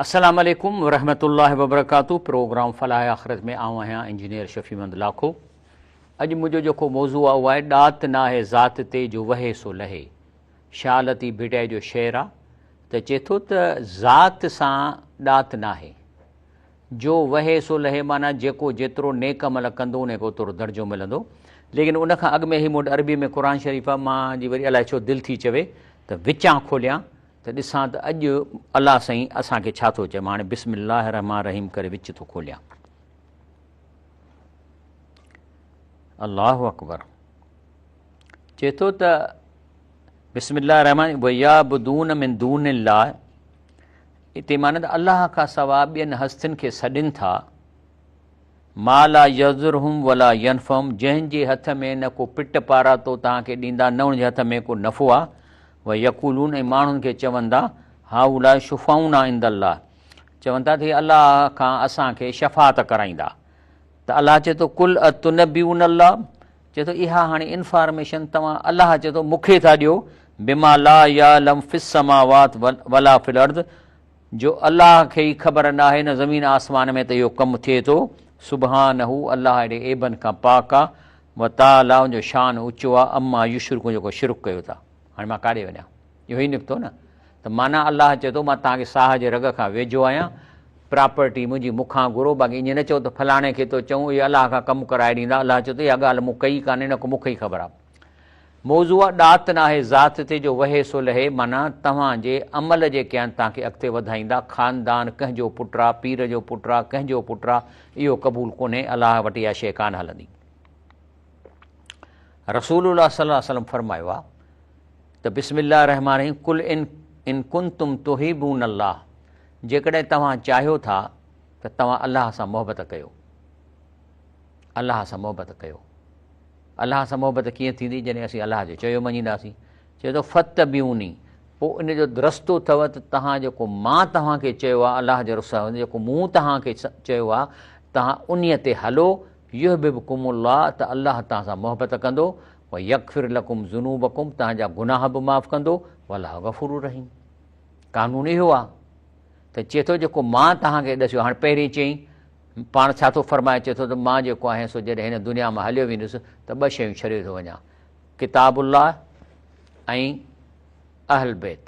अस्सलाम वालेकुम वरहमतुल्लाहि वबरकातुहू। प्रोग्राम फलाह आख़िरत में आऊं आहियां इंजीनियर शफ़ीमंद लाखो। अॼु मुंहिंजो जेको मौज़ू आहे उहो आहे ॾात नाहे ज़ात ते जो वहे सो लहे। शालती भिटाई जो शेर आहे त चए थो त ज़ात सां ॾात नाहे, जो वहे सो लहे माना जेको जेतिरो नेक अमल कंदो उन खे ओतिरो दर्जो मिलंदो। लेकिन उन खां अॻु में ई मूं वटि अरबी में क़ुर शरीफ़ आहे, मां जी वरी अलाए छो दिलि थी चवे त विचां खोलियां त ॾिसां त अॼु अलाह साईं असांखे छा थो चए। मां हाणे बिस्मिल्लाह रहमान रहीम करे विच थो खोलियां। अल्लाहु अकबर। चए थो त बिस्मिल्लाह रहमान वयाबुदून मिन दूनिल्लाह। हिते माना त अलाह खां सवाइ ॿियनि हस्तियुनि खे सॾनि था। माला यज़ुरहुम वला यनफ़हुम, जंहिंजे हथ में न को पिट पारातो तव्हांखे ॾींदा, न उनजे हथ में को नफ़ो आहे। व यक़ूलून, ऐं माण्हुनि खे चवनि था हाउला शुफ़ाउना इंदल्लाह, चवनि था त अलाह खां असांखे शफ़ात कराईंदा। त अलाह चए थो कुल अतुनब्बिऊन अल्लाह, चए थो इहा हाणे इंफॉर्मेशन तव्हां, अलाह चए थो मूंखे था ॾियो, बिमा ला यालम फिस समावात वला फिल अर्द, जो अलाह खे ई ख़बर न आहे न ज़मीन आसमान में त इहो कमु थिए थो। सुबहानहू, अलाह हेॾे एबनि खां पाक आहे। व ताला, उनजो शान ऊचो आहे। अम्मा युशरिकूं, जेको शिरक कयो था। हाणे मां काॾे वञा, इहो ई निकितो न। त माना अलाह चए थो मां तव्हांखे साह जे रग खां वेझो आहियां, प्रॉपर्टी मुंहिंजी मूंखां घुरो, बाक़ी ईअं न चओ त फलाणे खे थो चऊं इहे अलाह खां कमु कराए ॾींदा। अलाह चए थो इहा ॻाल्हि मूं कई कान्हे, न को मूंखे ई ख़बर आहे। मौज़ू आहे ॾात नाहे ज़ात ते जो वहे सो लहे, माना तव्हांजे अमल जेके आहिनि तव्हांखे अॻिते वधाईंदा। ख़ानदान कंहिंजो पुटु आहे, पीर जो पुटु आहे, कंहिंजो पुटु आहे, इहो क़बूल कोन्हे। अलाह वटि इहा शइ कान हलंदी। रसूलुल्लाह सल्लल्लाहु अलैहि वसल्लम फरमायो आहे त बिस्मिल्लाह रहमान रहीम कुल इन कुंतुम तुहिबून अल्लाह, जेकॾहिं तव्हां चाहियो था त तव्हां अलाह सां मोहबत कयो। अलाह सां मोहबत कयो। अलाह सां मोहबत कीअं थींदी? जॾहिं असीं अलाह जो चयो मञींदासीं। चए थो फतबिऊनी, पोइ इन जो रस्तो अथव त तव्हां जेको मां तव्हांखे चयो आहे, अलाह जो रस्तो जेको मूं तव्हांखे चयो आहे, तव्हां उन्हीअ ते हलो। युहिब्बुकुमुल्लाह, त अलाह तव्हां सां मोहबत कंदो। व यग़फिर लकुम ज़ुनूबकुम, तव्हांजा गुनाह बि माफ़ु कंदो। वल्लाहु गफ़ूरुर रहीम। कानून इहो आहे। त चए थो जेको मां तव्हांखे ॾसियो, हाणे पहिरीं चई पाण छा थो फरमाए, चए थो त मां जेको आहियां सो जॾहिं हिन दुनिया मां हलियो वेंदुसि त ॿ शयूं छॾे थो वञा, किताबुल्लाह ऐं अहल बैत,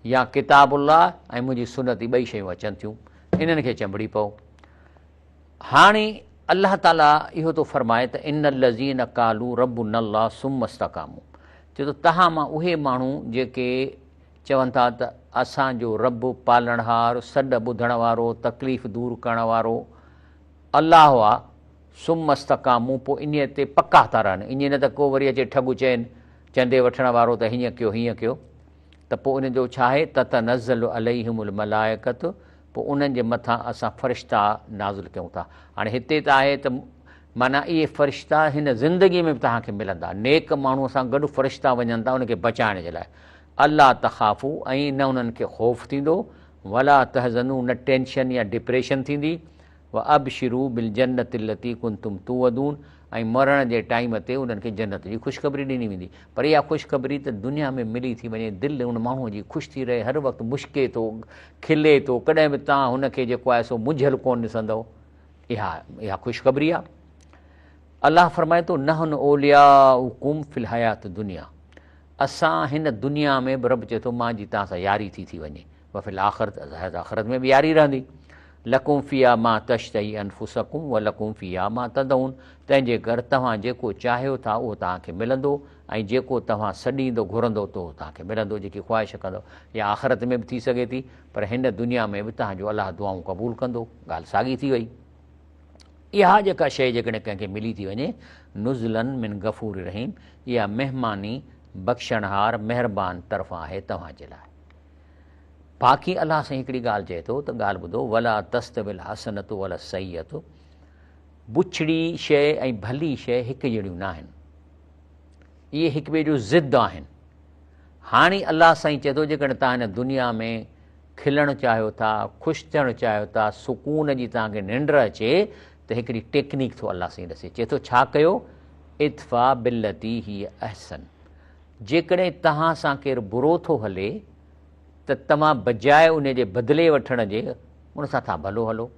या किताबुल्लाह ऐं मुंहिंजी सुनत, ॿई शयूं अचनि थियूं, इन्हनि खे चंबड़ी पओ। हाणे अलाह ताला इहो थो फरमाए त इन लज़ीन कालू रब्बुनल्लाह सुम्म इस्तक़ामू, चए थो तव्हां मां उहे माण्हू जेके चवनि था त असांजो रब पालणहार, सॾ ॿुधण वारो, तकलीफ़ दूरि करण वारो अलाह आहे। सुम्म इस्तक़ामू, पोइ इन्हीअ ते पका था रहनि। ईअं न त को वरी अचे ठॻु चइनि, चंदे वठण वारो त हीअं कयो हीअं कयो, त पोइ उन जो छा आहे ततनज़्ज़लु अलैहिमुल मलाइकत, पोइ उन्हनि जे मथां असां फ़रिश्ता नाज़िल कयूं था। हाणे हिते त आहे त माना इहे फ़रिश्ता हिन ज़िंदगीअ में बि तव्हांखे मिलंदा। नेक माण्हूअ सां गॾु फ़रिश्ता वञनि था उनखे बचाइण जे लाइ। अला तख़ाफ़ू, ऐं न उन्हनि खे ख़ौफ़ थींदो। वला तहज़नू, न टेंशन या डिप्रेशन थींदी। व अबशिरू बिल जन्नति लती कुंतुम तुअदून, ऐं मरण जे टाइम ते उन्हनि खे जन्नत जी ख़ुशख़बरी ॾिनी वेंदी। पर इहा ख़ुशख़बरी त दुनिया में मिली थी वञे, दिलि उन माण्हूअ जी ख़ुशि थी रहे, हर वक़्तु मुश्के थो, खिले थो, कॾहिं बि तव्हां हुनखे जेको आहे सो मुंझल कोन ॾिसंदव। इहा ख़ुशख़बरी आहे। अलाह फरमाए थो नहनु औलियाउकुम फिल हयात दुनिया, असां हिन दुनिया में बि रब चए थो मां जी तव्हां सां यारी थी वञे। व फिल आख़िरत, आख़िरत में बि यारी रहंदी। लकुम फिया मां तश्तही अनफुसकुम व लकुम फिया मां तदऊन, तंहिंजे घर तव्हां जेको चाहियो था उहो तव्हांखे मिलंदो, ऐं जेको तव्हां सॾींदो घुरंदो त उहो तव्हांखे मिलंदो, जेकी ख़्वाहिश कंदो। या आख़िरत में बि थी सघे थी, पर हिन दुनिया में बि तव्हांजो अलाह दुआऊं क़बूल कंदो। ॻाल्हि साॻी थी वई। इहा जेका शइ जेकॾहिं कंहिंखे मिली थी वञे, नुज़लन मिन गफ़ूर रहीम, इहा महिरबानी बख़्शणहार महिरबान तरफ़ां आहे तव्हांजे लाइ। बाक़ी अलाह साईं हिकिड़ी ॻाल्हि चए थो त ॻाल्हि ॿुधो, वला तस्तविल हसनतु वला सय्यतु, बुछड़ी शइ ऐं भली शइ हिकु जहिड़ियूं न आहिनि, इहे हिक ॿिए जो ज़िद आहिनि। हाणे अलाह साईं चए थो जेकॾहिं तव्हां हिन दुनिया में खिलणु चाहियो था, ख़ुशि थियणु चाहियो था, सुकून जी तव्हांखे निंड अचे, त हिकिड़ी टेक्निक थो अलाह साईं ॾसे। चए थो छा कयो? इत्फा बिल्लती ही अहसन, जेकॾहिं तव्हां सां केरु बुरो थो हले त तव्हां बजाए उन जे बदिले वठण जे उन सां तव्हां भलो हलो।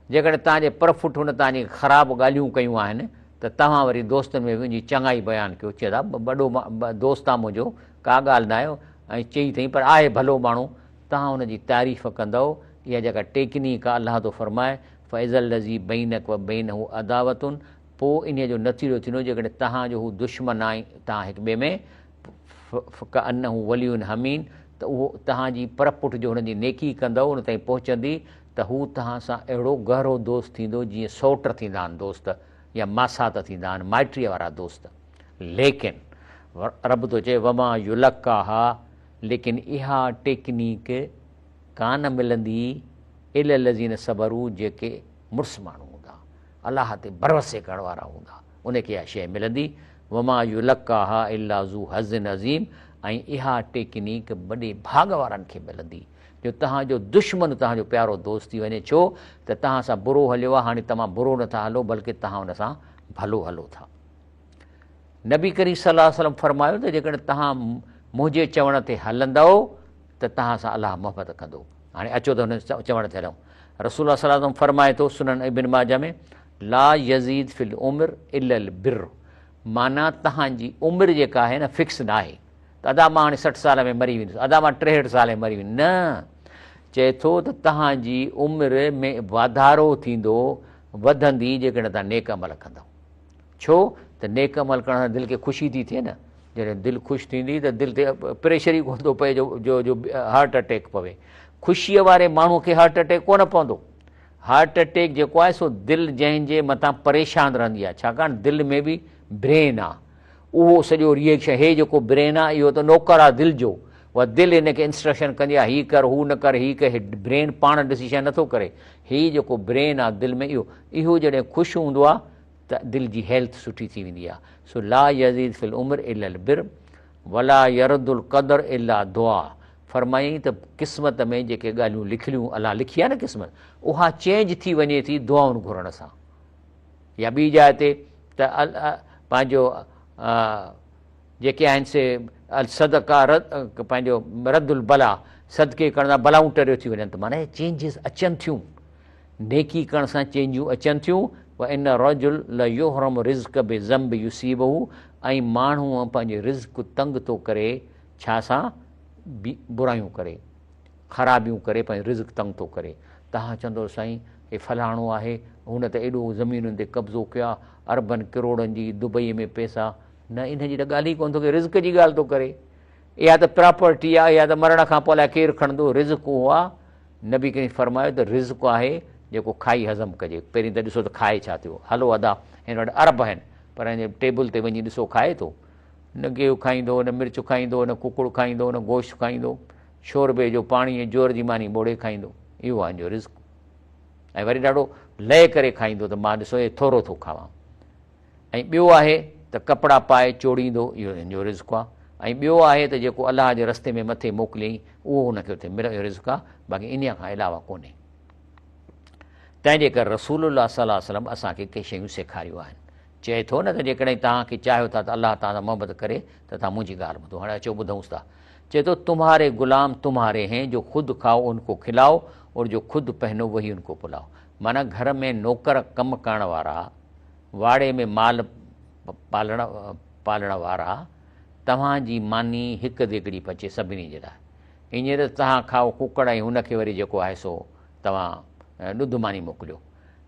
जेकॾहिं तव्हांजे परफुट हुन तव्हांजी ख़राबु ॻाल्हियूं कयूं आहिनि त तव्हां वरी दोस्तनि में वञी चङाई बयानु कयो, चए था वॾो दोस्त आहे मुंहिंजो, का ॻाल्हि न आहे, ऐं चई अथई पर आहे भलो माण्हू, तव्हां हुनजी तारीफ़ कंदव। इहा जेका टेक्नीक आहे, अलाह थो फरमाए फ़ैज़ल लज़ी बैनक व बैन हू अदावतुनि, पोइ इन जो नतीजो थींदो जेकॾहिं तव्हांजो हू दुश्मन आहे, तव्हां हिक ॿिए में फ़ अन हू वलियुनि हमीन, त उहो तव्हांजी परपुट जो हुनजी नेकी कंदव, उन ताईं पहुचंदी त हू तव्हां सां अहिड़ो गहरो दोस्त थींदो जीअं सौट थींदा आहिनि दोस्त, या मासात थींदा आहिनि, माइटीअ वारा दोस्त। लेकिन रब थो चए वमा युलका हा, लेकिन इहा टेक्नीक कान मिलंदी इल लज़ीन सबरू, जेके मुड़ुस माण्हू हूंदा, अलाह ते भरोसे करण वारा हूंदा, उनखे इहा शइ मिलंदी। वमा युलका हा इला ज़ू हज़िन अज़ीम, ऐं इहा टेक्नीक वॾे भाग वारनि खे मिलंदी, जो तव्हांजो दुश्मन तव्हांजो प्यारो दोस्त थी वञे। छो त तव्हां सां बुरो हलियो आहे, हाणे तव्हां बुरो नथा हलो, बल्कि तव्हां हुन सां भलो हलो था। नबी करीम सल्लल्लाहु अलैहि वसल्लम फरमायो त जेकॾहिं तव्हां मुंहिंजे चवण ते हलंदव त तव्हां सां अलाह मोहबत कंदो। हाणे अचो त हुन चवण ते हलूं। रसूल सल्लल्लाहु अलैहि वसल्लम फरमाए थो सुनन इब्न माजा में, ला यज़ीद फिल उम्र इल्लल बिर, माना तव्हांजी उमिरि जेका आहे न फिक्स न आहे, त अदा मां हाणे 60 साल में मरी वेंदुसि, अदा मां 63 साल में मरी वेंदुसि, न। चए थो त तव्हांजी उमिरि में वाधारो थींदो, वधंदी जेकॾहिं तव्हां नेक अमल कंदव। छो त नेक अमल करण सां दिलि खे ख़ुशी थी थिए न, जॾहिं दिलि ख़ुशि थींदी त दिलि ते प्रेशर ई कोन थो पए जो हार्ट अटैक पवे। ख़ुशीअ वारे माण्हूअ खे हार्ट अटैक कोन पवंदो। हार्ट अटैक जेको आहे सो दिलि जंहिंजे मथां परेशान रहंदी आहे, छाकाणि दिलि में बि ब्रेन आहे, उहो सॼो रिएक्शन, हे जेको ब्रेन आहे इहो त नौकर आहे दिलि जो, उहा दिलि हिनखे इंस्ट्रक्शन कंदी आहे, हीअ कर, हू न कर, हीअ कर। ब्रेन पाण डिसीशन नथो करे, हीअ जेको ब्रेन आहे दिलि में, इहो जॾहिं ख़ुशि हूंदो आहे त दिलि जी हेल्थ सुठी थी वेंदी आहे। सो ला यज़ीद फिल उम्र इल्लल बिर वला यरदुल क़दर इल्ला दुआ, फरमाईं त क़िस्मत में जेके ॻाल्हियूं लिखियलूं अलाह लिखी आहे न क़िस्मत, उहा चेंज थी वञे थी दुआउनि घुरण सां। या ॿी जाइ ते त पंहिंजो जेके आहिनि से सदका पंहिंजो रदुल बला, सदके करण सां भलाऊं टरियो थी वञनि, त माना चेंजिस अचनि थियूं, नेकी करण सां चेंजूं अचनि थियूं। व इन रजुल ल युहरम रिज़्क़ बि ज़म्ब युसीबहू, ऐं माण्हू पंहिंजे रिज़्क़ तंग थो करे, छा सां बुरायूं करे, ख़राबियूं करे, पंहिंजो रिज़्क़ तंग थो करे। तव्हां चवंदो साईं हे फलाणो आहे, हुन त एॾो ज़मीनुनि ते कब्ज़ो कयो आहे, अरबनि किरोड़नि जी दुबईअ में पैसा, न इन जी त ॻाल्हि ई कोन थो करे, रिज़्क़ जी ॻाल्हि थो करे। इहा त प्रॉपर्टी आहे, इहा त मरण खां पोइ अलाए केरु खणंदो, रिज़्क़ उहो आहे। नबी करीम फरमायो त रिज़्क़ आहे जेको खाई हज़म कजे। पहिरीं त ॾिसो त खाए छा थियो, हलो अदा हिन वटि अरब आहिनि, पर हिन टेबल ते वञी ॾिसो खाए थो, न गेहूं खाईंदो, न मिर्च खाईंदो, न कुकुड़ खाईंदो, न गोश्त खाईंदो, शोरबे जो पाणी जोर जी मानी ॿोड़े खाईंदो, इहो आहे हिनजो रिज़्क़। ऐं वरी ॾाढो लहे करे खाईंदो, त मां ॾिसो हे थोरो थो खावां। ऐं ॿियो आहे त कपिड़ा पाए चोड़ींदो, इहो हिनजो रिज़्क़ आहे। ऐं ॿियो आहे त जेको अलाह जे रस्ते में मथे मोकिलियईं उहो हुनखे उते मिलियो रिज़्क़ आहे, बाक़ी इन खां अलावा कोन्हे। तंहिंजे करे रसूलुल्लाह सल्लल्लाहु अलैहि वसल्लम असांखे के शयूं सेखारियूं आहिनि। चए थो न त जेकॾहिं तव्हांखे चाहियो था त अलाह तव्हां सां मोहबत करे त तव्हां मुंहिंजी ॻाल्हि ॿुधो। हाणे अचो ॿुधूंसि था। चए थो तुम्हारे गुलाम तुम्हारे हैं, जो ख़ुदि खाओ उनको खिलाओ और जो ख़ुदि पहनो वही उनको पुलाओ। माना घर में नौकर कमु करण वारा, वाड़े में माल पालण वारा, तव्हांजी मानी हिकु दिगड़ी पचे सभिनी जे लाइ। हींअर तव्हां खाओ कुकड़ ऐं हुनखे वरी जेको आहे सो तव्हां ॾुध मानी मोकिलियो,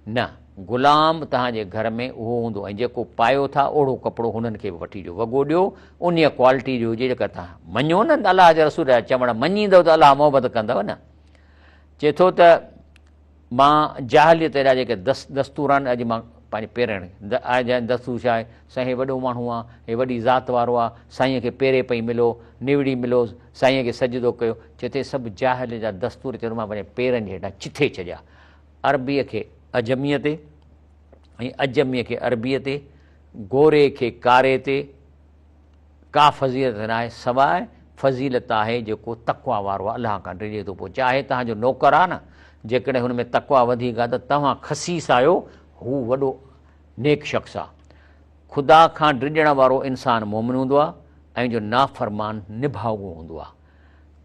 न। ग़ुलाम तव्हांजे घर में उहो हूंदो, ऐं जेको पायो था ओड़ो कपिड़ो हुननि खे बि वठी ॾियो, वॻो ॾियो उन क्वालिटी जो हुजे जेका तव्हां मञो न, अलाह जे रसूल जा चवण मञींदव त अलाह मोहबत कंदव न। चए थो त मां जाहिलियत जा जेके दस्तूर आहिनि, अॼु मां पंहिंजे पेरनि दस्तूर छा आहे, साईं वॾो माण्हू आहे, हे वॾी ज़ात वारो आहे, साईंअ खे पेरे पई मिलो, निवड़ी मिलो, साईंअ खे सजदो कयो। चए थो सभु जाहिल जा दस्तूर चयो मां पंहिंजे पेरनि जे हेठां चिथे छॾिया, अरबीअ खे अजमीअ ते ऐं अजमीअ खे अरबीअ ते, गोरे खे कारे ते। का फज़ीलत न आहे सवाइ फज़ीलत आहे जेको तक़वा वारो आहे, अलाह खां डिॼे थो पोइ। चाहे तव्हांजो नौकर आहे न, जेकॾहिं हुन में तक़वा वधीक आहे त तव्हां खसीस आहियो, हू वॾो नेक शख़्स आहे। ख़ुदा खां डिॼण वारो इंसानु मोमिन हूंदो आहे, ऐं जो नाफ़रमान निभाउगो हूंदो आहे।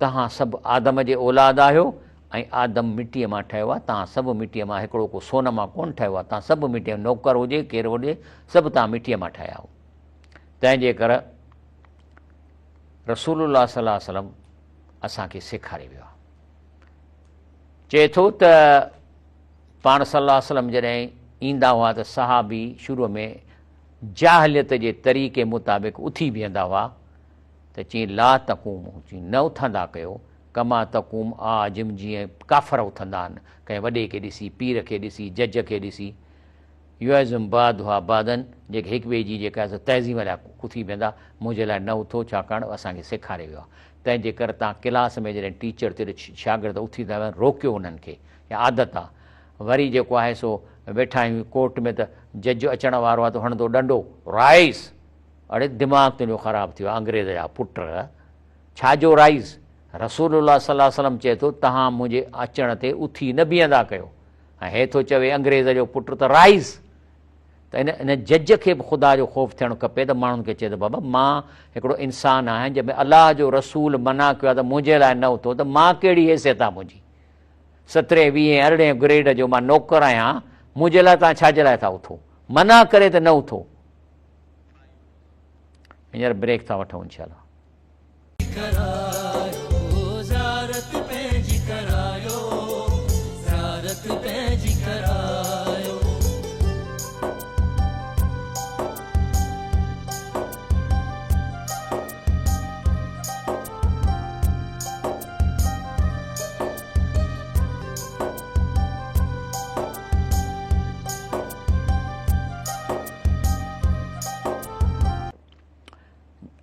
तव्हां सभु आदम जे औलाद आहियो, ऐं आदम मिटीअ मां ठहियो आहे, तव्हां सभु मिटीअ मां, हिकिड़ो को सोन मां कोन ठहियो आहे, तव्हां सभु मिटीअ, नौकर हुजे केरु हुजे, सभु तव्हां मिटीअ मां ठहिया हो। तंहिंजे करे रसूलुल्लाह सल्लल्लाहु अलैहि वसल्लम असांखे सेखारे वियो आहे। चए थो त पाण सल्लल्लाहु अलैहि वसल्लम जॾहिं ईंदा हुआ त सहाबी शुरूअ में जाहिलियत जे तरीक़े मुताबिक़ उथी बीहंदा हुआ त चई ला तक़ूम, चई न उथंदा कयो, कमा तक़ूम आजिम, जीअं काफ़र उथंदा आहिनि, कंहिं वॾे खे ॾिसी, पीर खे ॾिसी, जज खे ॾिसी। युअज़िम बाद हुआ बादन, जेके हिक ॿिए जी जेका तहज़ीम लाइ उथी वेंदा, मुंहिंजे लाइ न उथो, छाकाणि असांखे सेखारे वियो आहे। तंहिंजे करे तव्हां क्लास में जॾहिं टीचर ते शागिर्द उथी था वञनि, रोकियो उन्हनि खे, या आदत आहे। वरी जेको आहे सो वेठा आहियूं कोर्ट में त जज अचण वारो आहे त हणंदो डंडो, राइज़। अड़े दिमाग़ तुंहिंजो ख़राबु थियो आहे, अंग्रेज़ जा पुट, छाजो राइज़? रसूलुल्लाह सल्लल्लाहु अलैहि वसल्लम चए थो तव्हां मुंहिंजे अचण ते उथी न बीहंदा कयो, ऐं हे थो चवे अंग्रेज़ जो पुट त राइज़। त इन जज खे बि ख़ुदा जो ख़ौफ़ थियणु खपे त माण्हुनि खे चए थो बाबा मां हिकिड़ो इंसानु आहियां, जंहिंमें अलाह जो रसूल मना कयो आहे त मुंहिंजे लाइ न उथो, त मां कहिड़ी हैसियत आहे मुंहिंजी? 17, 20, 18 ग्रेड जो मां नौकर आहियां, मुंहिंजे लाइ तव्हां छाजे लाइ था उथो? मना करे त न उथो। हींअर ब्रेक था वठूं इंशाअल्लाह।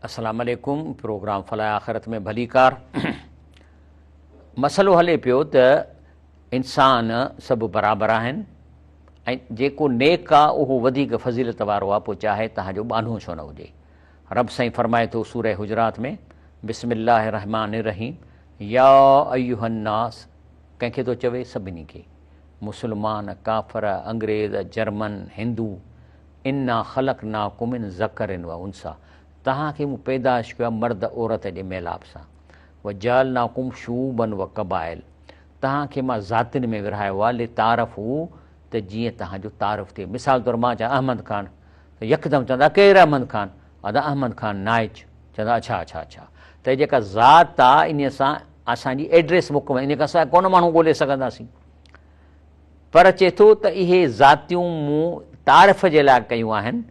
अस्सलाम वालेकुम। प्रोग्राम फलाह आख़िरत में भलीकार। मसइलो हले पियो त इंसान सभु बराबरि आहिनि ऐं जेको नेक आहे उहो वधीक फज़ीलत वारो आहे, पोइ चाहे तव्हांजो बानो छो न हुजे। रब साईं फरमाए थो सूरह हुजरात में, बिस्मिल्लाह रहमान रहीम, या अय्युहन्नास, कंहिंखे थो चवे? सभिनी खे, मुस्लमान, काफ़र, अंग्रेज़, जर्मन, हिंदू। इन्ना ख़लक़नाकुम मिन ज़करिन व उन्सा, तव्हांखे मूं पैदाइश कयो आहे मर्द औरत जे मेलाप सां। व जअलनाकुम शूबन व क़बाइल, तव्हांखे मां ज़ातियुनि में विरहायो आहे, ले तारफ़ू, त जीअं तव्हांजो तारफ़ थिए। मिसाल तौरु मां चवां अहमद ख़ान, त यकदमि चवंदा केरु अहमद ख़ान? अदा अहमद ख़ान नाइच। चवंदा अच्छा अच्छा अच्छा। त जेका ज़ात आहे इन सां असांजी एड्रेस बुक में, इन खां सवाइ कोन माण्हू ॻोल्हे सघंदासीं। पर चए थो त इहे ज़ातियूं मूं तारीफ़ जे लाइ कयूं आहिनि,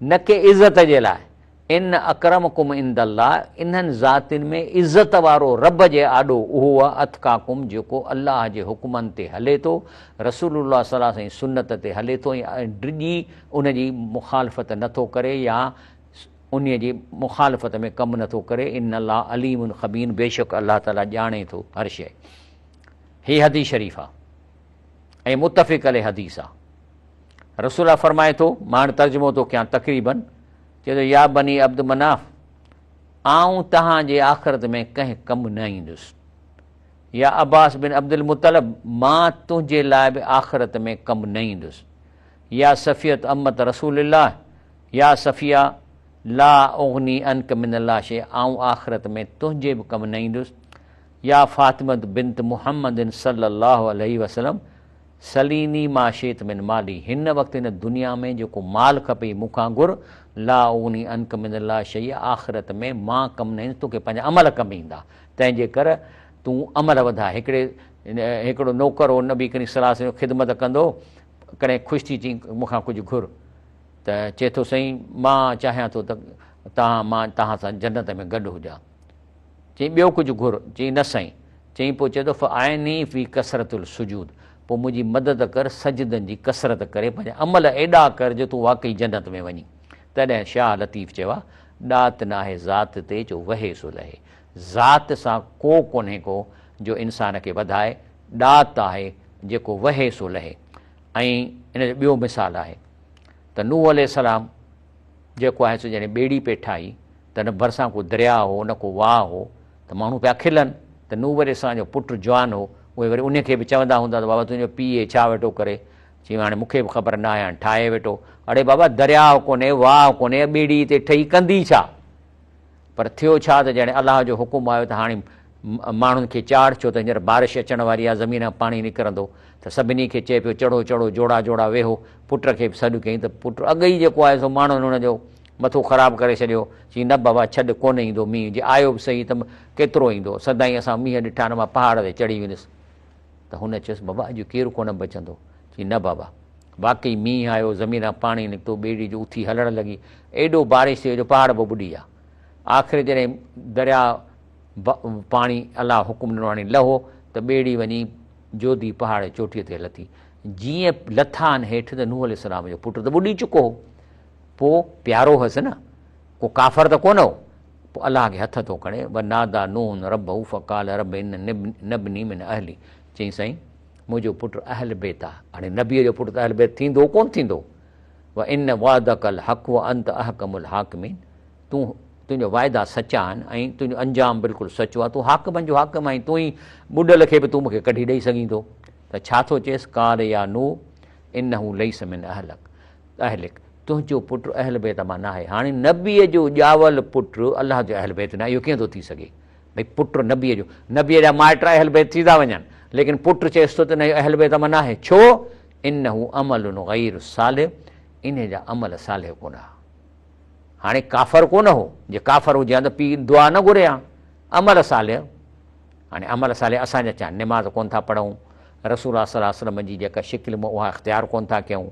न कि इज़त जे लाइ। इन अकरमकुम इंदल्लाह, इन्हनि ज़ातियुनि में इज़त वारो रब जे आॾो उहो आहे अतकाकुम, जेको अल्लाह जे हुकुमनि ते हले थो, रसूलुल्लाह सल्लल्लाहु अलैहि वसल्लम जी सुन्नत ते हले थो, ऐं डिॼी उनजी मुखालफ़त नथो करे या उन जी मुखालफ़त में कमु नथो करे। इन अल्लाह अलीमुन ख़बीर, बेशक अल्लाह ताला ॼाणे थो हर शइ। हीअ हदीस शरीफ़ आहे ऐं मुतफ़िक़ अले हदीस आहे। रसूल फरमाए थो, मां हाणे तर्जुमो थो कयां तक़रीबन, चए थो या बनी अब्द मनाफ़, आऊं तव्हांजे आख़िरत में कंहिं कमु न ईंदुसि। या अब्बास बिन अब्दुल मुतलब, मां तुंहिंजे लाइ बि आख़िरत में कमु न ईंदुसि। या सफ़ियत अम्मत रसूलिल्लाह, या सफ़िया ला उगनी अनक मिनल्लाह शै, आऊं आख़िरत में तुंहिंजे बि कमु न ईंदुसि। या फ़ातिमत बिन्त मुहम्मदिन सल्लल्लाहु अलैहि वसल्लम, सलीनी मा शेत मिन माली, हिन वक़्तु हिन दुनिया में जेको माल खपे मूंखां घुर। ला उगनी अनक मिनल्लाह शै, आख़िरत में मां कमु न ईंदुसि, तोखे पंहिंजा अमल कमु ईंदा। तंहिंजे करे तूं अमल वधाए। हिकिड़ो नौकर हो, नबी करीम सल्लल्लाहु अलैहि वसल्लम ख़िदमत कंदो, कॾहिं ख़ुशि थी चई मूंखां कुझु घुर, त चए थो साईं मां चाहियां थो त मां तव्हां सां जन्नत में गॾु हुजां। चई ॿियो कुझु घुर, चई न साईं। चई पोइ चए थो फ़आइनी फ़ी कसरतुल सुजूद, पोइ मुंहिंजी मदद कर सजदनि जी कसरत करे, पंहिंजा अमल एॾा कर जो तूं वाक़ई जन्नत में वञी। तॾहिं शाह लतीफ़ चयो आहे, ॾात न आहे ज़ात ते जो वहे सो लहे। ज़ात सां को कोन्हे को जो इंसान खे वधाए, ॾात आहे जेको वहे सो लहे। ऐं इन जो ॿियो मिसाल आहे त नूह अलैहिस्सलाम जेको आहे सो जॾहिं ॿेड़ी पे ठाही त न भरिसां को दरिया हो न को वाह हो, त माण्हू पिया खिलनि त नूह अलैहिस्सलाम जो पुटु जवान हो, उहे वरी उनखे बि चवंदा हूंदा त बाबा तुंहिंजो पीउ छा वेठो करे? चई हाणे मूंखे बि ख़बर न आहे, हाणे ठाहे वेठो। अड़े बाबा दरिया कोन्हे, वाह कोन्हे, ॿेड़ी ते ठही कंदी छा? पर थियो छा त जॾहिं अलाह जो हुकुम आयो त हाणे माण्हुनि खे चाढ़, छो त हींअर बारिश अचण वारी आहे, ज़मीन मां पाणी निकिरंदो, त सभिनी खे चए पियो चढ़ो चढ़ो, जोड़ा जोड़ा वेहो। पुट खे बि सॾु कयईं त पुटु अॻु ई जेको आहे सो माण्हुनि हुनजो मथो ख़राबु करे छॾियो, चई न बाबा छॾु, कोन ईंदो मींहुं, जे आयो बि सही त केतिरो ईंदो, सदाईं असां मींहं ॾिठा न, मां पहाड़ ते चढ़ी वेंदुसि। त हुन चयुसि बाबा अॼु केरु कोन बचंदो, चई न बाबा वाक़ई मींहुं आयो, ज़मीन मां पाणी निकितो, ॿेड़ी जो उथी हलणु लॻी, एॾो बारिश थियो जो पहाड़ बि ॿुॾी विया। आख़िर जॾहिं दरिया पाणी अलाह हुकुम ॾिनो हाणे लहो, त ॿेड़ी वञी जोधी पहाड़ जी चोटीअ ते लथी। जीअं लथा आहिनि हेठि त नूह अलैहिस्सलाम जो पुटु त ॿुॾी चुको हो, पोइ प्यारो हुअसि न, को काफ़र त कोन हो। पोइ अलाह खे हथ थो खणे, व नादा नूह रब्बहू फक़ाल रब इन नबनी मिन अहली, चई साईं मुंहिंजो पुटु अहल बैत आहे। हाणे नबीअ जो पुटु त अहल बैत थींदो कोन थींदो। व इन वादकल हक़ व अंत अहकमुल हाकिमीन, तुंहिंजो वाइदा सचा आहिनि ऐं तुंहिंजो अंजाम बिल्कुलु सचो आहे, तूं हाकिमनि जो हाकिम आहीं, तूं ई ॿुॾल खे बि तूं मूंखे कढी ॾेई सघीं थो। त छा थो चएसि, काल या नूह इन्नहू लैस मिन अहलिक, तुंहिंजो पुटु अहल बैत मां न आहे। हाणे नबीअ जो ॼावल पुटु अलाह जो अहल बैत न आहे, इहो कीअं थो थी सघे? भई पुटु नबीअ जो, नबीअ जा माइट अहल बैत थी था वञनि, लेकिन पुटु चएसि थो त न अहल बैत मां न आहे। छो? इन्नहू अमल गैर सालिह, इन जा अमल सालिह कोन आहे। हाणे काफ़र कोन हो, जे काफ़र हुजे हा त पीउ दुआ न घुरे हा, अमल सालिह। हाणे अमल सालिह असांजा छा, निमाज़ कोन था पढ़ूं, रसूल सल्लल्लाहु अलैहि वसल्लम जी जेका शिकिल में उहा इख़्तियार कोन था कयूं,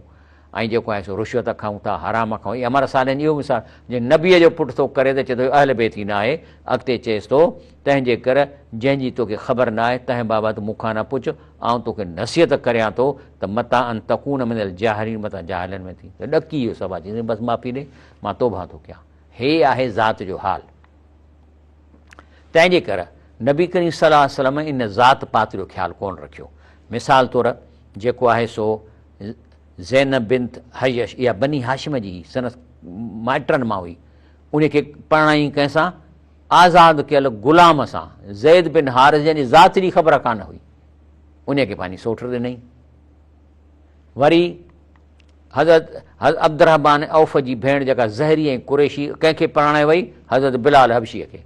ऐं जेको आहे सो रुश्वत खाऊं था, हराम खाऊं, इहे अमल सालिहनि इहो मिसाल। जे नबीअ जो पुटु थो करे त चए थो अहल बैत ई न आहे, अॻिते चएसि थो तंहिंजे करे जंहिंजी तोखे ख़बर न आहे तंहिं बाबति मूंखां न पुछ, आउं तोखे नसीहत करियां थो त मता अन तकून मिनल जाहिरीन, मता जाहिलनि में थी, त ॾकी इहो सभु आहे, बसि माफ़ी ॾे, मां तौबा थो कयां। हे आहे ज़ात जो हाल। तंहिंजे करे नबी करीम सल्लल्लाहु अलैहि वसल्लम इन ज़ात पात जो ख़्यालु कोन रखियो। मिसाल तौरु जेको आहे सो ज़ैनब बिन्त हयश, इहा बनी हाशिम जी सनत माइटनि मां हुई, उनखे परिणाई कंहिंसां आज़ादु कयल ग़ुलाम सां, ज़ैद बिन हारिस जंहिंजी ज़ात जी ख़बर कान हुई, उनखे पंहिंजी सोठ ॾिनई। वरी हज़रत अब्दुर्रहमान औफ़ जी भेण जेका ज़हरी ऐं कुरैशी, कंहिंखे परिणाए वई? हज़रत बिलाल हबशीअ खे।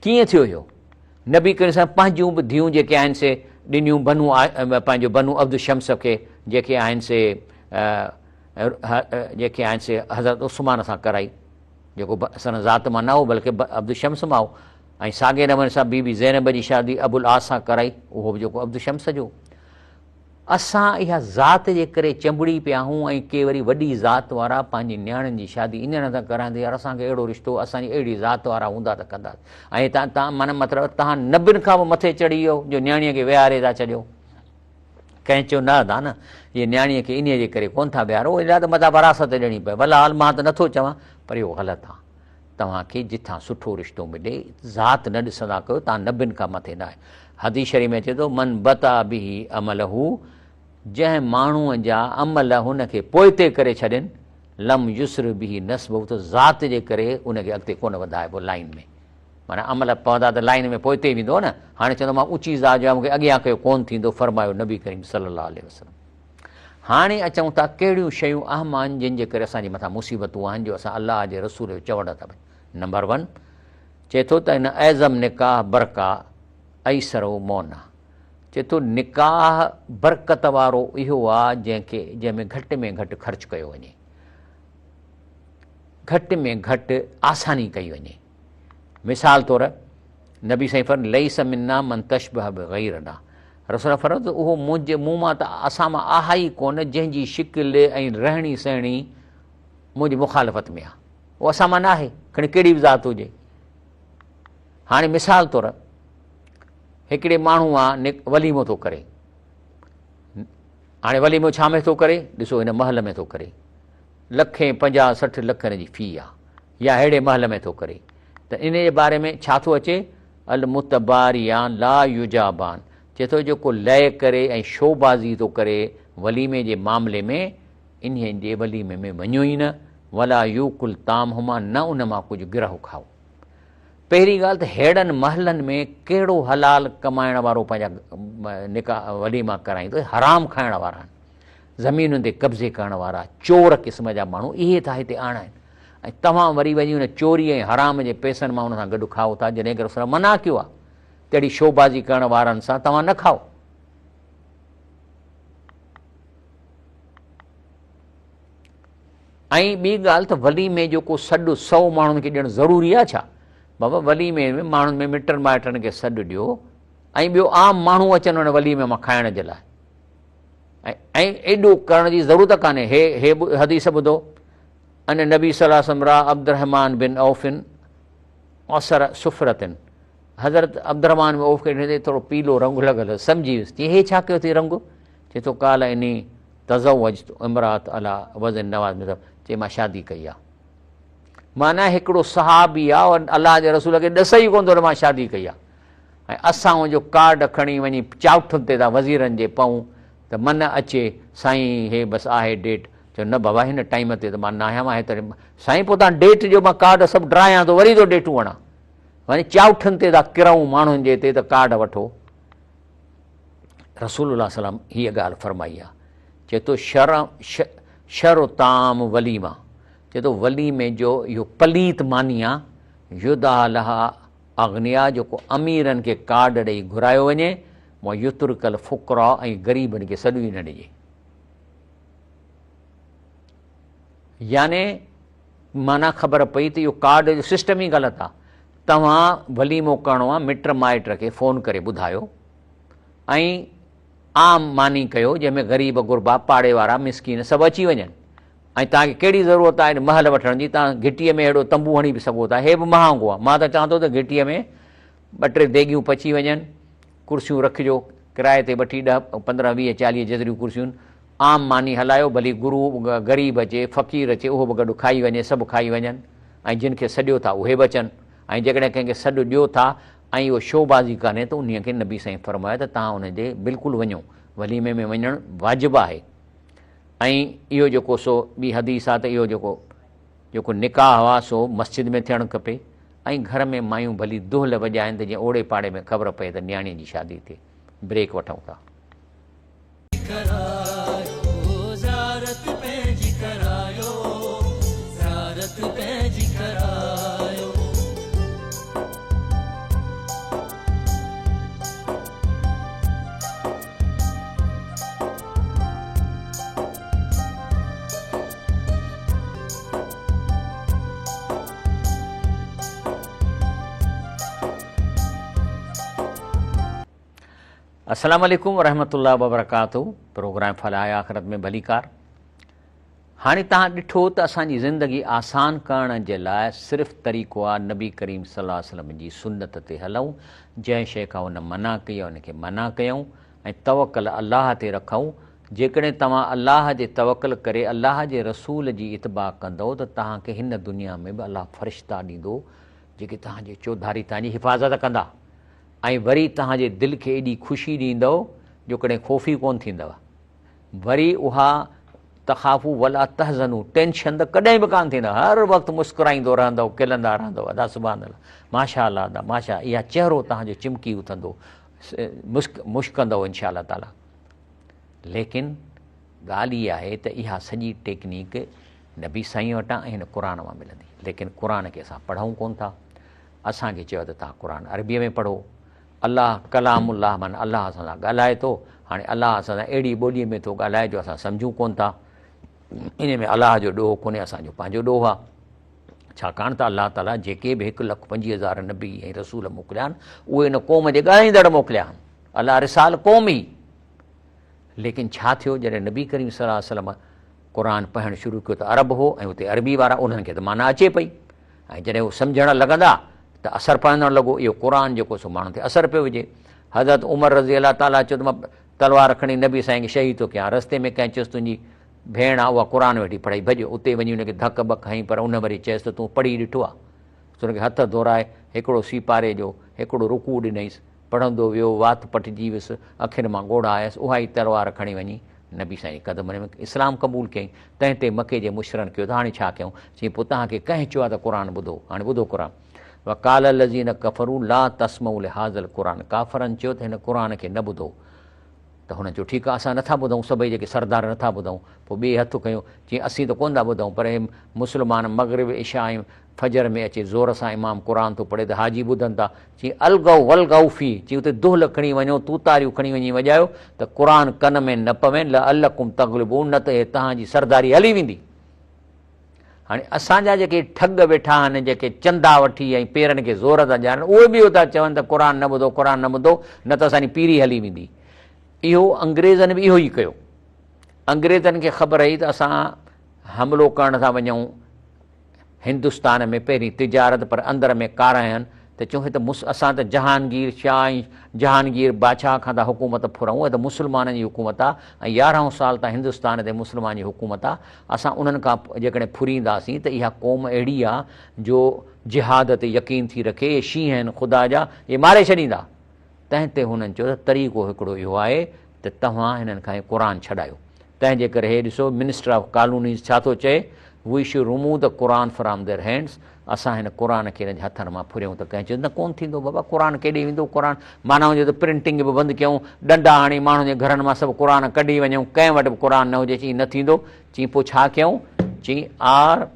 कीअं थियो इहो? नबी करीम सां पंहिंजूं बि धीअरूं जेके आहिनि से ॾिनियूं, पंहिंजो बनू अब्दु शम्स खे, जेके आहिनि से हज़रत उस्मान सां कराई, जेको असां ज़ात मां न हो बल्कि अब्दु शम्स मां हो। ऐं साॻे नमूने सां बीबी ज़ैनब जी शादी अबुल आस सां कराई, उहो बि जेको अब्दु शम्स जो। असां इहा ज़ात जे करे चंबड़ी पिया आहियूं, ऐं के वरी वॾी ज़ात वारा पंहिंजी नियाणियुनि जी शादी इन था कराईंदे, यार असांखे अहिड़ो रिश्तो, असांजी अहिड़ी ज़ात वारा हूंदा त कंदासीं। ऐं तव्हां माना मतिलबु तव्हां नबियुनि खां बि मथे चढ़ी वियो जो नियाणीअ खे विहारे था छॾियो। कंहिं चयो न था न, इहे नियाणीअ खे इन जे करे कोन था विहारो, इहा त मथां वरासत ॾियणी पए। भला हाल मां त नथो चवां, पर इहो ग़लति आहे। तव्हांखे जिथां सुठो रिश्तो मिले, ज़ात न ॾिसंदा कयो, तव्हां नबियुनि खां मथे न आहे। हदीस शरीफ़ में अचे थो, मन बता बिही अमल हू, जंहिं माण्हूअ जा अमल हुनखे पोइ ते करे छॾनि, लम युस्र बिही नस्बहू, त ज़ात जे करे उनखे अॻिते कोन वधाइबो लाइन में। माना अमल पवंदा त लाइन में पोइ ते वेंदो न। हाणे चवंदो मां ऊची ज़ात जो मूंखे अॻियां कयो कोन थींदो, फरमायो नबी करीम सल्लल्लाहु अलैहि वसल्लम। हाणे अचूं था कहिड़ियूं शयूं अहम आहिनि जिन जे करे असांजे मथां मुसीबतूं आहिनि जो असां अलाह जे रसूल जो चवण था पई। नंबर 1 चए थो त हिन ऐज़म निकाह बरका ऐसरो मौना, चए थो निकाह बरकत वारो इहो आहे जंहिंमें घटि में घटि ख़र्चु कयो वञे, घटि में घटि आसानी कई वञे। मिसाल तौरु नबी साईं फरमायो लैस मिन्ना मन तशबह बिग़ैरना, रसूल फरमायो उहो मूं मां त असां मां आहे ई कोन जंहिंजी शिकिल ऐं रहणी सहणी मुंहिंजी मुखालफ़त में आहे, उहो असां मां न आहे, खणी कहिड़ी बि ज़ात हुजे। हाणे मिसाल तौरु हिकिड़े माण्हू आहे वलीमो थो करे, हाणे वलीमो छा में थो करे? ॾिसो हिन महल में थो करे, 1,50-60 लख जी फ़ी आहे, या अहिड़े महल में थो करे, त इन जे बारे में छा थो अचे? अल मुतबारियान ला युजाबान, चए थो जेको लय करे ऐं शोबाज़ी थो करे वलीमे जे मामले में, इन जे वलीमे में वञो ई न, वला यूकुल ताम हुमा, न उन मां कुझु गिरहु खाओ। पहिरीं ॻाल्हि त अहिड़नि महलनि में कहिड़ो हलाल कमाइण वारो पंहिंजा निकाह वलीमा कराईंदो? हराम खाइण वारा आहिनि, ज़मीनुनि ते कब्ज़े करण वारा चोर क़िस्म जा माण्हू, इहे था हिते आणनि। ऐं तव्हां वरी वञी हुन चोरी ऐं हराम जे पैसनि मां हुन सां गॾु खाओ था, जॾहिं करे रसूल मना कयो आहे त अहिड़ी शोबाज़ी करण वारनि सां तव्हां न खाओ। ऐं ॿी ॻाल्हि त वलीमे जेको सॾु 100 माण्हुनि खे ॾियणु ज़रूरी आहे छा? बाबा वलीमे में माण्हुनि में मिटनि माइटनि खे सॾु ॾियो ऐं ॿियो आम माण्हू अचनि हुन वलीमे मां खाइण जे लाइ, ऐं एॾो करण जी ज़रूरत कान्हे। हे हदीस ॿुधो, अन नबी सल्लल्लाहु अलैहि वसल्लम रा अब्दुर्रहमान बिन औफ़िन असर सुफ़रतिन, हज़रत अब्दुर्रहमान बिन औफ़ खे ॾिठे थोरो पीलो रंग लॻल, सम्झी वियुसि चई हे छा कयो अथई रंग? चए थो काल इनी तज़वजतु इमरात अला वज़न नवाज़ में, चई मां शादी कई आहे। माना हिकिड़ो सहाबी आहे और अलाह जे रसूल खे ॾस ई कोन थो त मां शादी कई आहे, ऐं असां उनजो कार्ड खणी वञी चाउठुनि ते था वज़ीरनि जे पऊं त मन अचे साईं हे बसि आहे डेट। चयो न बाबा हिन टाइम ते त मां न आहियां, मां हेतिरे साईं पोइ तव्हां डेट ॾियो, मां कार्ड सभु ड्रायां थो वरी थो डेटूं वणां, वञी चाउठुनि ते था किरूं माण्हुनि जे हिते त कार्ड वठो। रसूलुल्लाह सल्लम हीअ ॻाल्हि फरमाई आहे, चए थो शर ताम वलीमा, चए थो वलीमे जो इहो पलीत मानी आहे, युदा लहा अग्निया, जेको अमीरनि खे कार्ड ॾेई घुरायो वञे, मां युतुरकल फुकरा, ऐं ग़रीबनि खे सॾु ई न ॾिजे। याने माना ख़बर पई त इहो कार्ड जो सिस्टम ई ग़लति आहे। तव्हां वलीमो करिणो आहे, मिट माइट खे फ़ोन करे ॿुधायो ऐं आम मानी कयो, जंहिंमें ग़रीब गुरबा पाड़े वारा मिसकीन सभु अची वञनि, ऐं तव्हांखे कहिड़ी ज़रूरत आहे महल वठण जी, तव्हां घिटीअ में अहिड़ो तंबू हणी बि सघो था, हे बि महांगो आहे। मां त चवां थो त घिटीअ में 2-3 देगियूं पची वञनि, कुर्सियूं रखिजो किराए ते, 10, 15, 20, 40 जेतिरियूं कुर्सियूं, आम मानी हलायो, भली गुरू ग़रीब अचे फ़क़ीर अचे उहो बि गॾु खाई वञे, सभु खाई वञनि, ऐं जिन खे सॾियो था उहे बि अचनि। ऐं जेकॾहिं कंहिंखे सॾु ॾियो था ऐं उहो शोबाज़ी कान्हे त उन खे नबी साईं फरमायो त तव्हां उनजे बिल्कुलु वञो, वलीमे में वञणु वाजिबु आहे। ऐं इहो जेको सो ॿी हदीस आहे त इहो जेको निकाह आहे सो मस्जिद में थियणु खपे, ऐं घर में मायूं भली दुहल वॼाइनि त जीअं ओड़े पाड़े में ख़बर पए त न्याणीअ जी शादी थिए। ब्रेक वठूं था। अस्सलाम वालेकुम वरहमतुल्लाहि वबरकातुहू। प्रोग्राम फलाह आख़िरत में भलीकार। हाणे तव्हां ॾिठो त असांजी ज़िंदगी आसान करण जे लाइ सिर्फ़ु तरीक़ो आहे नबी करीम सल्लल्लाहु अलैहि वसल्लम जी सुन्नत ते हलूं, जंहिं शइ खां हुन मना कई आहे उनखे मना कयूं, ऐं तवकल अलाह ते रखूं। जेकॾहिं तव्हां अलाह जे तवकल करे अलाह जे रसूल जी इतबा कंदव त तव्हांखे हिन दुनिया में बि अलाह फ़रिश्ता ॾींदो जेके तव्हांजे चौधारी तव्हांजी हिफ़ाज़त कंदा, ऐं वरी तव्हांजे दिलि खे एॾी ख़ुशी ॾींदव जो कॾहिं ख़ौफ़ी कोन थींदव। वरी उहा तख़ाफ़ू वला तहज़नू, टेंशन त कॾहिं बि कोन थींदव, हर वक़्तु मुस्कुराईंदो रहंदव, खिलंदा रहंदव, अदा सुभान अल्लाह, माशा अल्लाह, अदा माशा, इहा चहिरो तव्हांजो चिमकी उथंदो, मुश्कंदव इनशा अल्लाह ताला। लेकिन ॻाल्हि इहा आहे त इहा सॼी टेक्निक नबी साईं वटां ऐं हिन क़ुर मां मिलंदी, लेकिन क़ुर खे असां पढ़ूं कोन था। असांखे चयो त तव्हां क़ुर अरबीअ में पढ़ो। अलाह कलामुल्लाह माना अलाह असां सां ॻाल्हाए थो। हाणे अलाह असां सां अहिड़ी ॿोलीअ में थो ॻाल्हाए जो असां सम्झूं कोन था। इन में अलाह जो ॾोहो कोन्हे, असांजो पंहिंजो ॾोहो आहे। छाकाणि त अलाह ताला जेके बि 1,25,000 नबी ऐं रसूल मोकिलिया आहिनि उहे इन क़ौम जे ॻाल्हाईंदड़ मोकिलिया आहिनि। अलाह रिसाल क़ौम ई। लेकिन छा थियो, जॾहिं नबी करीम सल्लल्लाहु अलैहि वसल्लम क़ुर पढ़णु शुरू कयो त अरब हो ऐं उते अरबी वारा, उन्हनि खे त माना अचे पई, ऐं जॾहिं उहे सम्झणु लॻंदा त असरु पवंदड़ लॻो। इहो क़ुर जेको सो माण्हुनि ते असरु पियो विझे। हज़रत उमर रज़ी अलाह ताला चयो त मां तलवार खणी नबी साईं खे शहीद थो कयां, रस्ते में कंहिं चयुसि तुंहिंजी भेण आहे उहा क़ुर वेठी पढ़ाई, भॼ उते वञी हुनखे धक बक हईं, पर उन वरी चयसि त तूं पढ़ी ॾिठो आहे? हुनखे हथ धोराए हिकिड़ो सीपारे जो हिकिड़ो रुकू ॾिनईसि, पढ़ंदो वियो, वात पटिजी वियुसि, अखियुनि मां ॻोढ़ा आयसि, उहा ई तलवार खणी वञी नबी साईं क़दमनि में इस्लाम क़बूल कयईं। तंहिं ते मके जे मुशरनि कयो त हाणे छा कयूं? चई पोइ तव्हांखे कंहिं चयो आहे त क़ुर ॿुधो, हाणे ॿुधो क़ुर। वकाल लज़ीन कफ़रू ला तस्मऊ लिहाज़ल क़ुर, काफ़रनि चयो त हिन क़ुर खे न ॿुधो। त हुन चयो ठीकु आहे, असां नथा ॿुधूं, सभई जेके सरदार नथा ॿुधूं। पोइ ॿिए हथु कयूं, चई असीं त कोन था ॿुधूं, पर हे मुस्लमान मग़रिब इशा ऐं फजर में अचे ज़ोर सां इमाम क़ुर थो पढ़े त हाजी ॿुधनि था। चई अलगऊ वलगऊ फी, चई उते दुहल खणी वञो, तूतारियूं खणी वञी वॼायो त क़ुर कन में न पवे, ल अलकुम तग़लिबून, न त हे तव्हांजी सरदारी हली वेंदी। हाणे असांजा जेके ठग वेठा आहिनि, जेके चंदा वठी ऐं पेरनि खे ज़ोर था ॾियनि, उहे बि था चवनि त क़ुर न ॿुधो, क़ुर न ॿुधो, न त असांजी पीढ़ी हली वेंदी। इहो अंग्रेज़नि बि इहो ई कयो। अंग्रेज़नि खे ख़बर हुई त असां हमिलो करण था वञूं हिंदुस्तान में, पहिरीं तिजारत, पर अंदरि में कारायनि, त चऊं त असां त जहांगीर शाह ऐं जहांगीर बादशाह खां था हुकूमत फुरूं, त मुस्लमाननि जी हुकूमत आहे ऐं 11 साल त हिंदुस्तान ते मुस्लमान जी हुकूमत आहे। असां उन्हनि खां जेकॾहिं फुरींदासीं त इहा क़ौम अहिड़ी आहे जो जिहाद ते यकीन थी रखे, इहे शींहं आहिनि ख़ुदा जा, इहे मारे छॾींदा। तंहिं ते हुननि चयो त तरीक़ो हिकिड़ो इहो आहे त तव्हां हिननि खां क़ुर छॾायो। तंहिंजे करे हे ॾिसो मिनिस्टर ऑफ कॉलोनीज़ छा थो चए, वी शुड रिमूव द क़ुर फ्रॉम देयर हैंड्स, असां हिन क़ुर खे हिन जे हथनि मां फुरियूं। त कंहिं चयो न कोन थींदो बाबा, क़ुर केॾे वेंदो, क़ुर माना हुजे त प्रिंटिंग बि बंदि कयूं, डंडा हाणे माण्हुनि जे घरनि मां सभु क़ुर कढी वञूं, कंहिं वटि बि क़ुर न हुजे। चई न थींदो। चई पोइ छा कयूं? चई आर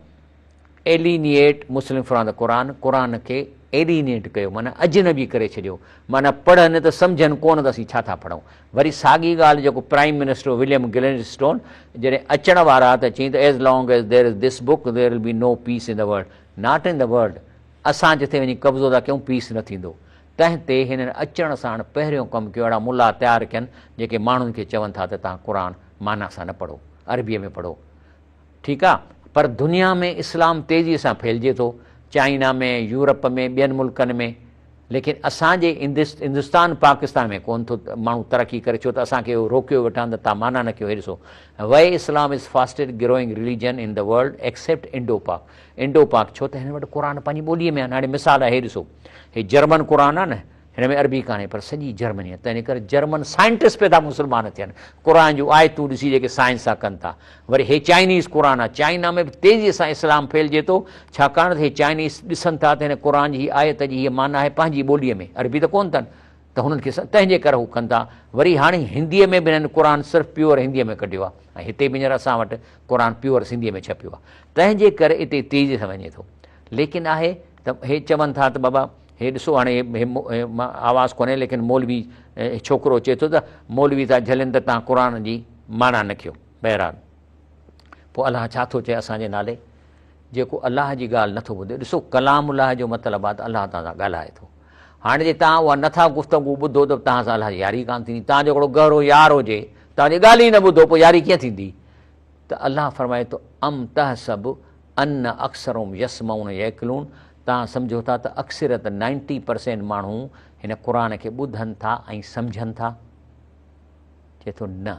एलिनिएट मुस्लिम फ्रॉम द क़ुर खे एलिनिएट कयो, माना अजनबी करे छॾियो, माना पढ़नि त सम्झनि कोन त असीं छा था पढ़ूं। वरी साॻी ॻाल्हि जेको प्राइम मिनिस्टर विलियम ग्लैडस्टोन जॾहिं अचण वारा त चई त as long as there is this book there will be no peace in the world, not in the world, असां जिथे वञी कब्ज़ो था कयूं पीस न थींदो। तंहिं ते हिननि अचण साण पहिरियों कमु कयो, अहिड़ा मुला तयारु कयनि जेके माण्हुनि खे चवनि था त तव्हां क़ुर माना सां न पढ़ो, अरबीअ में पढ़ो। ठीकु आहे, पर दुनिया में इस्लाम तेज़ीअ सां फैलिजे थो, चाइना में, यूरोप में, ॿियनि मुल्कनि में, लेकिन असांजे हिंदुस्तान पाकिस्तान में कोन थो माण्हू तरक़ी करे, छो त असांखे रोकियो वेठा आहिनि त तव्हां माना न कयो। हे ॾिसो, वै Islam is fastest growing religion in the world except Indo Pak. Indo Pak छो त हिन वटि क़ुर पंहिंजी ॿोलीअ में आहे। हाणे मिसाल आहे, हे ॾिसो, हे जर्मन क़ुर आहे न, हिन में अरबी कान्हे, पर सॼी जर्मनी आहे, तंहिं करे जर्मन साइंटिस्ट पैदा मुस्लमान थियनि, क़ुर जूं आयतूं ॾिसी जेके साइंस सां कनि था। वरी हे चाइनीज़ क़ुर आहे, चाइना में बि तेज़ीअ सां इस्लाम फैलिजे थो, छाकाणि त हे चाइनीज़ ॾिसनि था त हिन क़ुर जी हीअ आयत जी हीअ माना आहे पंहिंजी ॿोलीअ में, अरबी त कोन्ह अथनि, त हुननि खे तंहिंजे करे हू कनि था। वरी हाणे हिंदीअ में बि हिननि क़ुर सिर्फ़ु प्योर हिंदीअ में कढियो आहे, ऐं हिते बि हींअर असां वटि क़ुर प्योर सिंधीअ में छपियो आहे, तंहिंजे करे हिते तेज़ीअ सां वञे थो। लेकिन आहे त हे चवनि था त बाबा हे ॾिसो, हाणे आवाज़ु कोन्हे, लेकिन मौलवी छोकिरो चए थो त मौलवी था झलनि त तव्हां क़ुर जी माना न कयो। बहरहाल पोइ अलाह छा थो चए असांजे नाले, जेको अलाह जी ॻाल्हि नथो ॿुधे। ॾिसो, कलाम अलाह जो मतिलबु आहे त अलाह तव्हां सां ॻाल्हाए थो। हाणे जे तव्हां उहा नथा गुफ़्तगू ॿुधो त तव्हां सां अलाह जी यारी कान थींदी। तव्हांजो हिकिड़ो गहरो यार हुजे, तव्हांजी ॻाल्हि ई न ॿुधो, पोइ यारी कीअं थींदी? त अलाह फरमाए थो अम तहसब अन अक्सरुम यसमऊन यअक़िलून, तव्हां सम्झो था त अक्सरत 90% माण्हू हिन क़ुर खे ॿुधनि था ऐं सम्झनि था। चए थो न,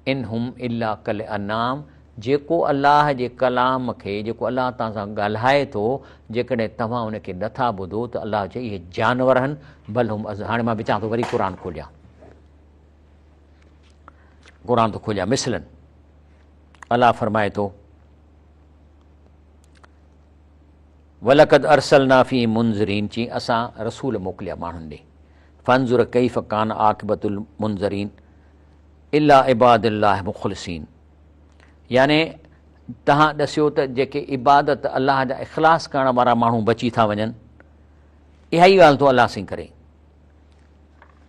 इन हुम इल्ला कल अनाम, जेको अलाह जे कलाम खे, जेको अलाह तव्हां सां ॻाल्हाए थो, जेकॾहिं तव्हां उनखे नथा ॿुधो त अलाह चए इहे जानवर आहिनि, बल हुम हाणे मां बि चवां थो वरी क़ुर खोलियां, क़ुर थो खोलियां मिसलनि। अलाह फरमाए थो वलक़द अरसलना फी मुंज़रीन, चई असां रसूल मोकिलिया माण्हुनि ॾे, फंज़ुर कैफ़ कान आक़िबतुल मुंज़रीन इल्ला इबादिल्लाह मुख़लिसीन, याने तव्हां ॾसियो त जेके इबादत अलाह जा इख़लास करण वारा माण्हू बची था वञनि, इहा ई ॻाल्हि थो अलाह सां करे।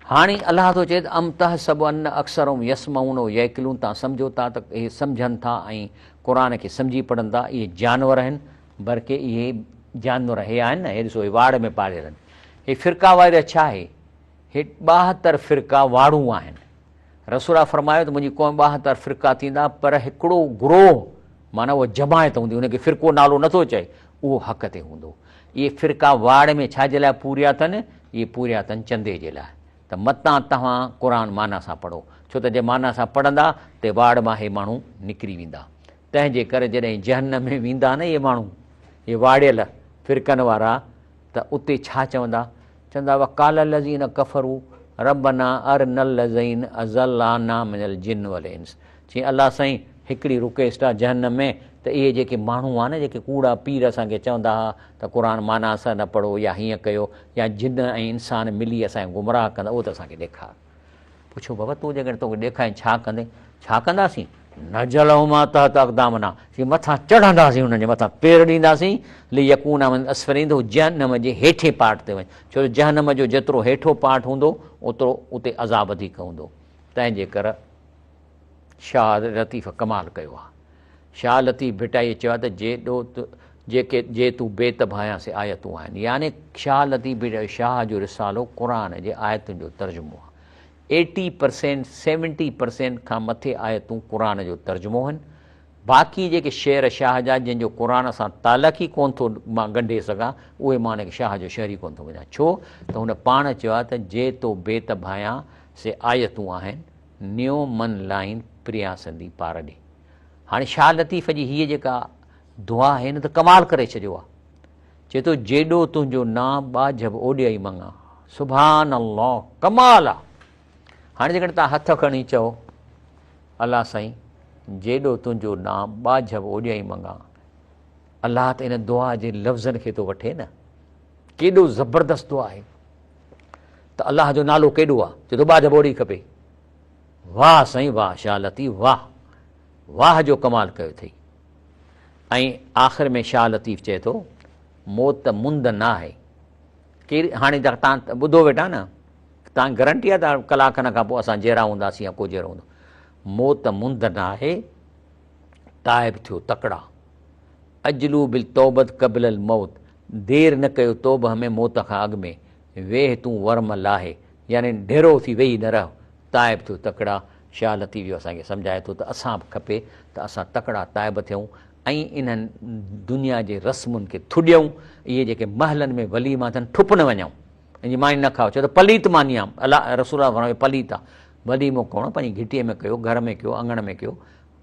हाणे अलाह थो चए त अम तहसब अन अक्सरुम यसमऊन यअक़िलून, तव्हां सम्झो था त इहे सम्झनि था ऐं क़ुर खे सम्झी पढ़नि था, इहे जानवर आहिनि, बल्कि इहे जानवर हे आहिनि न, हे ॾिसो हे वाड़ में पालियल आहिनि। हे फ़िरका वारिया छा आहे? हे 72 फ़िरका वाड़ूं आहिनि। रसूल फरमायो त मुंहिंजी क़ौम 72 फ़िरका थींदा, पर हिकिड़ो ग्रोह माना उहा जमायत हूंदी, हुनखे फ़िरको नालो नथो चए, उहो हक़ ते हूंदो। इहे फ़िरका वाड़ में छाजे लाइ पूरिया अथनि? इहे पूरिया अथनि चंदे जे लाइ, त मतां तव्हां क़ुर माना सां पढ़ो, छो त जे माना सां पढ़ंदा त वाड़ मां हे माण्हू निकिरी वेंदा। तंहिंजे करे जॾहिं जहन्नम में वेंदा न इहे माण्हू, इहे वाड़ियल फ़िरकनि वारा, त उते छा चवंदा? चवंदा वक़ाल लज़ीन कफ़रू रब्बना अरनल लज़ीन अज़ल्लाना मिनल जिन्न वल इंस, चई अलाह साईं हिकिड़ी रिक्वेस्ट आहे जहन्नम में, त इहे जेके माण्हू आहे न, जेके कूड़ा पीर असांखे चवंदा हुआ त क़ुर माना सां न पढ़ो या हीअं कयो, या जिन ऐं इंसान मिली असांखे गुमराह कंदा, उहो त असांखे ॾेखार। पुछो बाबा तूं जेकॾहिं तोखे ॾेखारीं छा कंदे? छा कंदासीं? न जलऊं मां तहत अक़दामना, मथां चढ़ंदासीं, हुननि जे मथां पेर ॾींदासीं, li yakuna min asfalin, जहन्नम जे हेठे पार्ट ते वञ, छो जो जहन्नम जो जेतिरो हेठो पार्ट हूंदो ओतिरो उते अज़ाब वधीक हूंदो। तंहिंजे करे शाह लतीफ़ कमाल कयो आहे। शाह लतीफ़ भिटाई चयो आहे त जे तूं बेतबायां से आयतूं आहिनि, यानी शाह लतीफ़ भिटाई शाह जो रिसालो क़ुर जे आयतुनि जो तर्जुमो आहे। 80% 70% खां मथे आयतूं क़ुर जो तर्जुमो आहिनि। बाक़ी जेके शेर शाह जा जंहिंजो क़ुर सां तालुक़ ई कोन थो मां ॻंढे सघां, उहे मां हिनखे शाह जो शेर ई कोन थो वञा। छो त हुन पाण चयो आहे त जे तो बेतबायां से आयतूं आहिनि, न्यो मन लाइन प्रिया सिंधी पार ॾे। हाणे शाह लतीफ़ जी हीअ जेका दुआ आहे न त कमाल करे छॾियो आहे। चए थो जेॾो तुंहिंजो नाम बाजब ओॾे ई मङा, सुभान अल्लाह, कमाल आहे। हाणे जेकॾहिं तव्हां हथ खणी चओ अलाह साईं जेॾो तुंहिंजो नाम बाजब ओॾे ई मङा, अलाह त इन दुआ जे लफ़्ज़नि खे थो वठे न। केॾो ज़बरदस्त दुआ आहे त अलाह जो नालो केॾो आहे, चए थो बाजब ओड़ी खपे। वाह साईं वाह, शाह लतीफ़ वाह, वाह जो कमाल कयो अथई। ऐं आख़िर में शाह लतीफ़ चए थो मौत मुंद न आहे। केरु हाणे तव्हां ॿुधो वेठा न, तव्हां गारंटी आहे त कलाक खन खां पोइ असां जहिड़ा हूंदासीं या को जहिड़ो हूंदो। मौत मुंद न आहे, ताइब थियो तकड़ा, अजलू बिल तौबत क़बिल मौत, देरि न कयो तौबह में मौत खां अॻु में, वेह तूं वर्म लाहे, यानी ढेरो थी वेही न रहो, ताइब थियो तकड़ा। शाह लतीफ़ इहो असांखे सम्झाए थो त असां बि खपे त असां तकड़ा ताइब थियूं ऐं इन्हनि दुनिया जे रस्मुनि खे थुॾियूं। इहे जेके महलनि में वलीमा अथनि ठुप न वञूं, इन जी मानी न खाओ, छो त पलीत मानी आहे, अलाह रसूल पलीत आहे। वलीमो कोन पंहिंजी घिटीअ में कयो, घर में कयो, अंगण में कयो,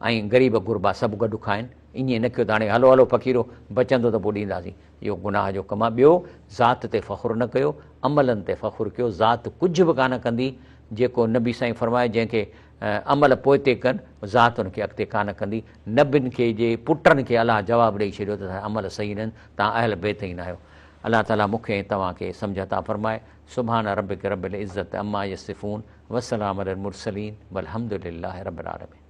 ऐं ग़रीब गुरबा सभु गॾु खाइनि। ईअं न कयो त हाणे हलो हलो फ़क़ीरो बचंदो त पोइ ॾींदासीं, इहो गुनाह जो कमु आहे। ॿियो ज़ात ते फ़ख़ुरु न कयो, अमलनि ते फ़ख़ुरु कयो। ज़ात कुझु बि कान कंदी, जेको नबी साईं फरमाए जंहिंखे अमल पोइ ते कनि, ज़ात हुनखे अॻिते कान कंदी। नबियुनि खे जे पुटनि खे अलाह जवाबु ॾेई छॾियो त अमल सही आहिनि, तव्हां अहल बैत ई न आहियो। अलाह ताला मूंखे ऐं तव्हांखे सम्झ अता फरमाए। सुभान रब्बिक रब्बिल इज़्ज़त अम्मा यसिफ़ून वस्सलाम अलल मुरसलीन वल्हम्दुलिल्लाहि रब्बिल आलमीन।